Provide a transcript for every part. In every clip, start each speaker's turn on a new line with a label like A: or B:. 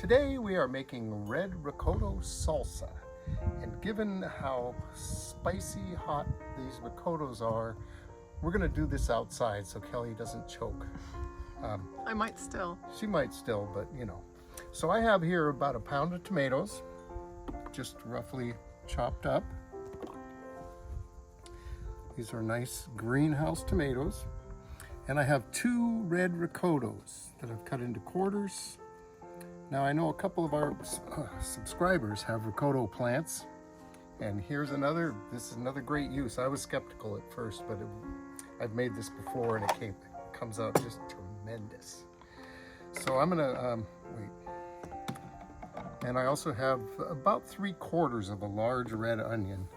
A: Today we are making red ricotta salsa, and given how spicy hot these ricottas are, we're going to do this outside so Kelly doesn't choke.
B: I might still.
A: She might still, but you know. So I have here about a pound of tomatoes, just roughly chopped up. These are nice greenhouse tomatoes. And I have 2 red ricottas that I've cut into quarters. Now I know a couple of our subscribers have ricotta plants, and here's another. This is another great use. I was skeptical at first, but I've made this before, and it comes out just tremendous. So I'm gonna wait. And I also have about 3/4 of a large red onion,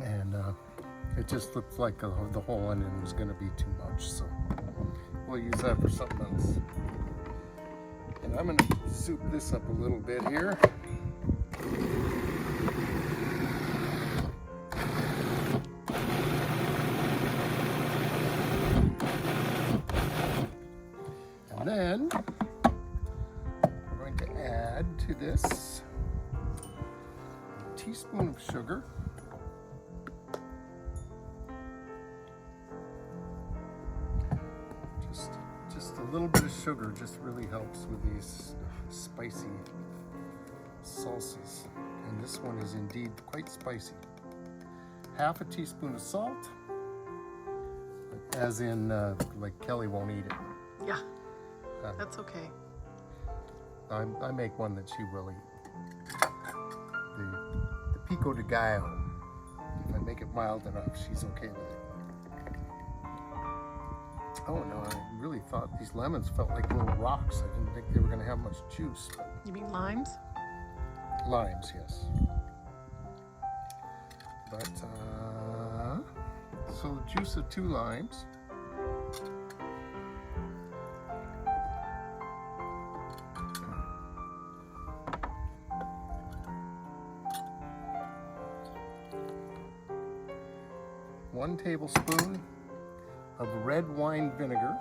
A: and it just looked like the whole onion was gonna be too much, so we'll use that for something else. And I'm going to soup this up a little bit here. And then we're going to add to this a teaspoon of sugar. Just a little bit of sugar just really helps with these spicy salsas. And this one is indeed quite spicy. Half a teaspoon of salt, as in like Kelly won't eat it.
B: Yeah, that's okay.
A: I make one that she will eat. The pico de gallo. If I make it mild enough, she's okay with it. Oh no, I really thought these lemons felt like little rocks. I didn't think they were going to have much juice.
B: You mean limes?
A: Limes, yes. But, so the juice of 2 limes. One tablespoon of red wine vinegar.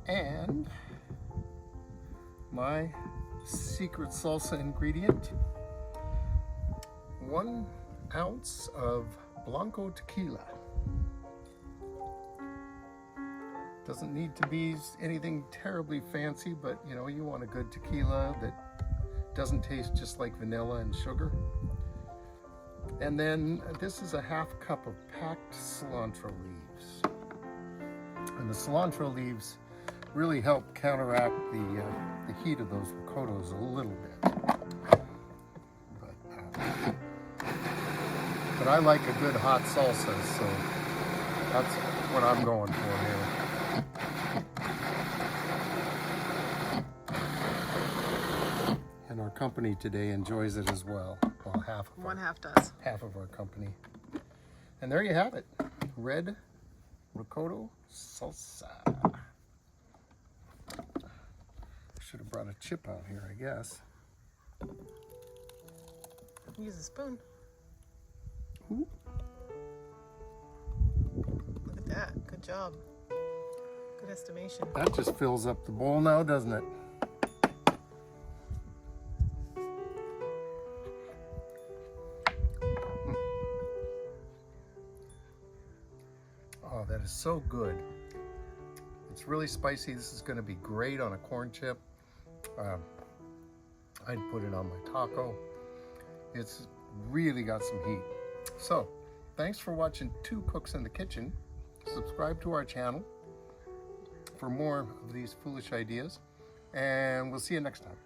A: And my secret salsa ingredient, 1 ounce of Blanco tequila. Doesn't need to be anything terribly fancy, but you know, you want a good tequila that doesn't taste just like vanilla and sugar. And then this is a 1/2 cup of packed cilantro leaves. And the cilantro leaves really help counteract the heat of those ricottas a little bit. But I like a good hot salsa, so that's what I'm going for here. And our company today enjoys it as well. Well, half of our company. And there you have it. Red ricotta salsa. Should have brought a chip out here, I guess.
B: Use a spoon.
A: Ooh.
B: Look at that. Good job. Good estimation.
A: That just fills up the bowl now, doesn't it? Oh, that is so good. It's really spicy. This is going to be great on a corn chip. I'd put it on my taco. It's really got some heat. So, thanks for watching 2 Cooks in the Kitchen. Subscribe to our channel for more of these foolish ideas, and we'll see you next time.